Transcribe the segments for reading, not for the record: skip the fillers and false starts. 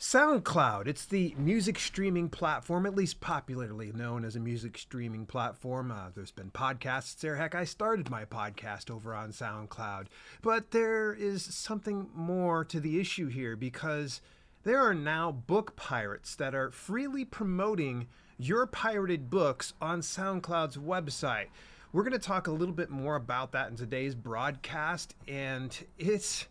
SoundCloud, it's the music streaming platform, at least popularly known as a music streaming platform. There's been podcasts there. Heck, I started my podcast over on SoundCloud. But there is something more to the issue here because there are now book pirates that are freely promoting your pirated books on SoundCloud's website. We're going to talk a little bit more about that in today's broadcast, and it's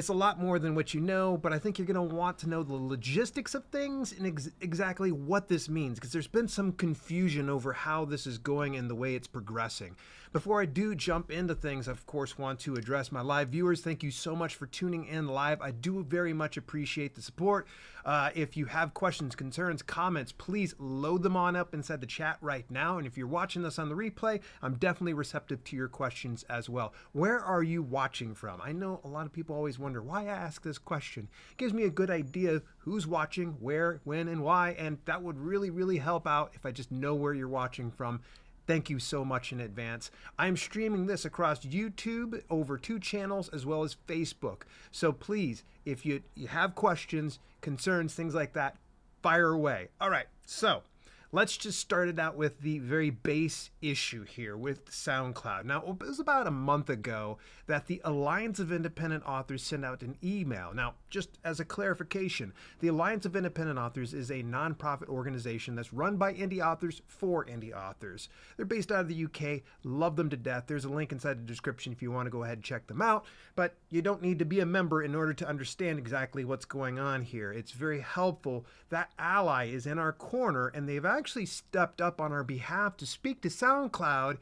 a lot more than what you know, but I think you're going to want to know the logistics of things and exactly what this means, because there's been some confusion over how this is going and the way it's progressing. Before I do jump into things, I of course want to address my live viewers. Thank you so much for tuning in live. I do very much appreciate the support. If you have questions, concerns, comments, please load them on up inside the chat right now. And if you're watching this on the replay, I'm definitely receptive to your questions as well. Where are you watching from? I know a lot of people always wonder why I ask this question. It gives me a good idea who's watching, where, when, and why, and that would really, really help out if I just know where you're watching from. Thank you so much in advance. I'm streaming this across YouTube over 2 channels as well as Facebook. So please, if you have questions, concerns, things like that, fire away. All right, so let's just start it out with the very base issue here with SoundCloud. Now, it was about a month ago that the Alliance of Independent Authors sent out an email. Now, just as a clarification, the Alliance of Independent Authors is a nonprofit organization that's run by indie authors for indie authors. They're based out of the UK. Love them to death. There's a link inside the description if you want to go ahead and check them out. But you don't need to be a member in order to understand exactly what's going on here. It's very helpful. That ally is in our corner, and they've actually stepped up on our behalf to speak to SoundCloud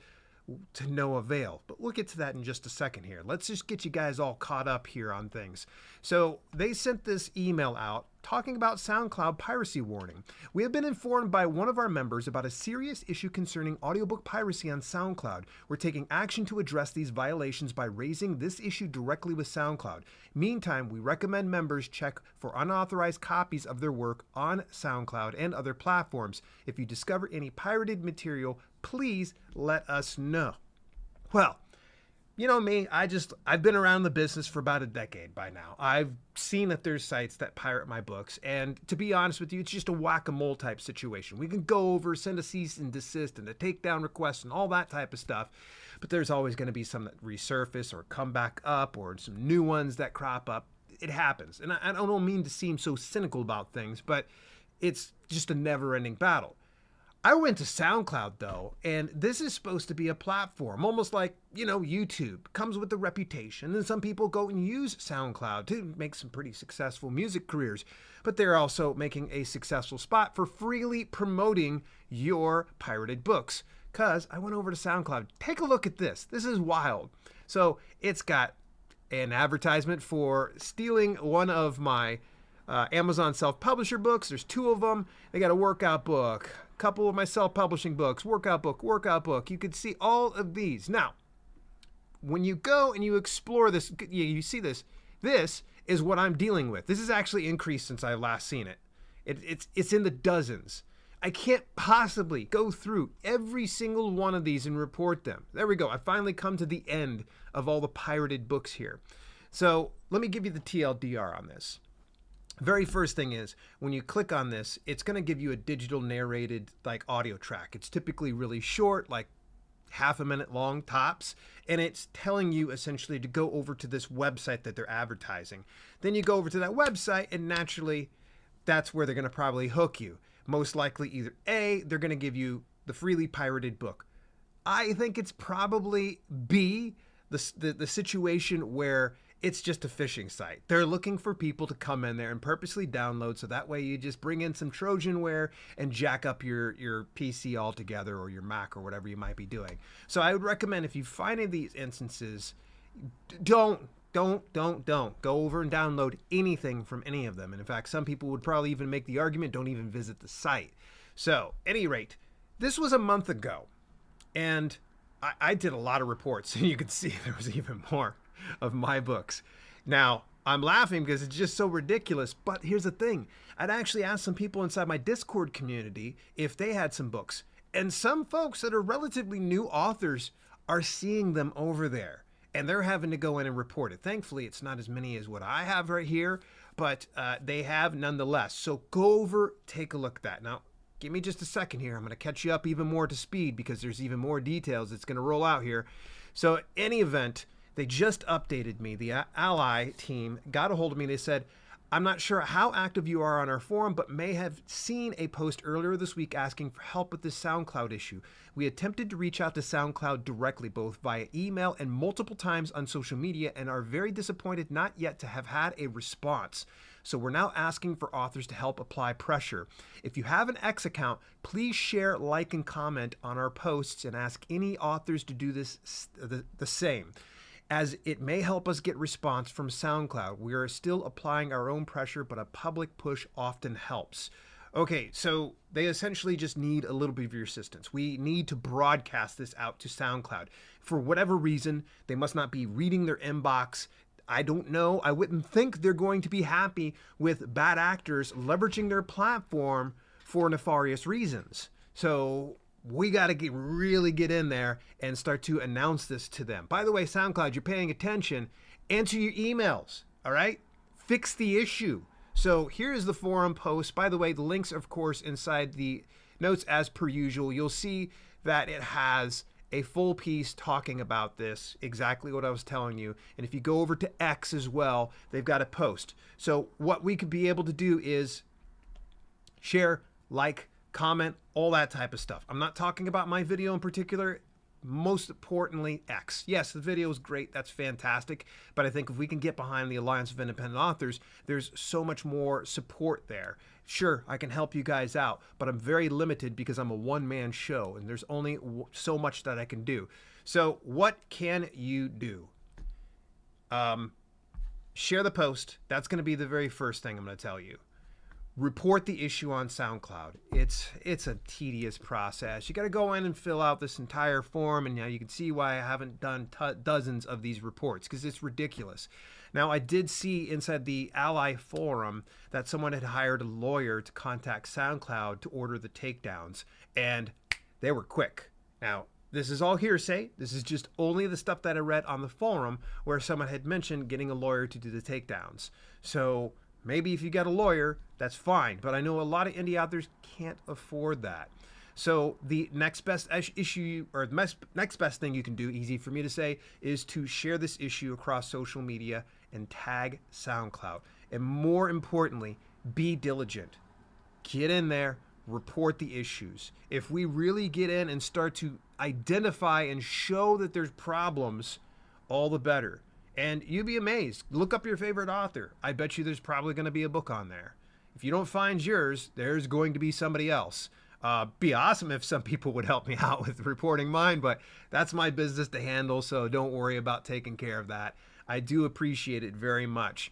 to no avail. But we'll get to that in just a second here. Let's just get you guys all caught up here on things. So they sent this email out talking about SoundCloud piracy warning. We have been informed by one of our members about a serious issue concerning audiobook piracy on SoundCloud. We're taking action to address these violations by raising this issue directly with SoundCloud. Meantime, we recommend members check for unauthorized copies of their work on SoundCloud and other platforms. If you discover any pirated material, please let us know. Well, you know me, I've been around the business for about a decade by now. I've seen that there's sites that pirate my books, and to be honest with you, it's just a whack-a-mole type situation. We can go over, send a cease and desist and a takedown request and all that type of stuff, but there's always going to be some that resurface or come back up or some new ones that crop up. It happens, and I don't mean to seem so cynical about things, but it's just a never-ending battle. I went to SoundCloud though, and this is supposed to be a platform, almost like, YouTube comes with the reputation, and some people go and use SoundCloud to make some pretty successful music careers, but they're also making a successful spot for freely promoting your pirated books. Cause I went over to SoundCloud. Take a look at this. This is wild. So it's got an advertisement for stealing one of my Amazon self-publisher books. There's 2 of them. They got a workout book, a couple of my self-publishing books, workout book. You could see all of these. Now, when you go and you explore this, you see this. This is what I'm dealing with. This has actually increased since I last seen it. It's in the dozens. I can't possibly go through every single one of these and report them. There we go. I finally come to the end of all the pirated books here. So let me give you the TLDR on this. Very first thing is, when you click on this, it's going to give you a digital narrated audio track. It's typically really short, like half a minute long tops, and it's telling you essentially to go over to this website that they're advertising. Then you go over to that website, and naturally that's where they're going to probably hook you. Most likely either A, they're going to give you the freely pirated book. I think it's probably B, the situation where it's just a phishing site. They're looking for people to come in there and purposely download, so that way you just bring in some Trojanware and jack up your PC altogether, or your Mac, or whatever you might be doing. So I would recommend, if you find any of these instances, don't go over and download anything from any of them. And in fact, some people would probably even make the argument, don't even visit the site. So at any rate, this was a month ago, and I did a lot of reports, and you could see there was even more of my books. Now, I'm laughing because it's just so ridiculous, but here's the thing. I'd actually asked some people inside my Discord community if they had some books, and some folks that are relatively new authors are seeing them over there, and they're having to go in and report it. Thankfully, it's not as many as what I have right here, but they have nonetheless. So go over, take a look at that. Now, give me just a second here. I'm going to catch you up even more to speed because there's even more details that's going to roll out here. So, any event, they just updated me. The Ally team got a hold of me. They said, I'm not sure how active you are on our forum, but may have seen a post earlier this week asking for help with this SoundCloud issue. We attempted to reach out to SoundCloud directly, both via email and multiple times on social media, and are very disappointed not yet to have had a response. So we're now asking for authors to help apply pressure. If you have an X account, please share, like, and comment on our posts and ask any authors to do this the same, as it may help us get response from SoundCloud. We are still applying our own pressure, but a public push often helps. Okay, so they essentially just need a little bit of your assistance. We need to broadcast this out to SoundCloud. For whatever reason, they must not be reading their inbox. I don't know. I wouldn't think they're going to be happy with bad actors leveraging their platform for nefarious reasons. So we got to really get in there and start to announce this to them. By the way, SoundCloud, you're paying attention. Answer your emails, all right? Fix the issue. So here's the forum post. By the way, the links, of course, inside the notes as per usual. You'll see that it has a full piece talking about this, exactly what I was telling you. And if you go over to X as well, they've got a post. So what we could be able to do is share, like, comment, all that type of stuff. I'm not talking about my video in particular. Most importantly, X. Yes, the video is great. That's fantastic. But I think if we can get behind the Alliance of Independent Authors, there's so much more support there. Sure, I can help you guys out, but I'm very limited because I'm a one-man show and there's only so much that I can do. So what can you do? Share the post. That's going to be the very first thing I'm going to tell you. Report the issue on SoundCloud. It's a tedious process. You got to go in and fill out this entire form, and now you can see why I haven't done dozens of these reports, because it's ridiculous. Now, I did see inside the Ally forum that someone had hired a lawyer to contact SoundCloud to order the takedowns, and they were quick. Now, this is all hearsay. This is just only the stuff that I read on the forum where someone had mentioned getting a lawyer to do the takedowns. So maybe if you get a lawyer, that's fine. But I know a lot of indie authors can't afford that. So the next best issue, or the next best thing you can do, easy for me to say, is to share this issue across social media and tag SoundCloud. And more importantly, be diligent. Get in there, report the issues. If we really get in and start to identify and show that there's problems, all the better. And you'd be amazed. Look up your favorite author. I bet you there's probably going to be a book on there. If you don't find yours, there's going to be somebody else. Be awesome if some people would help me out with reporting mine, but that's my business to handle, so don't worry about taking care of that. I do appreciate it very much.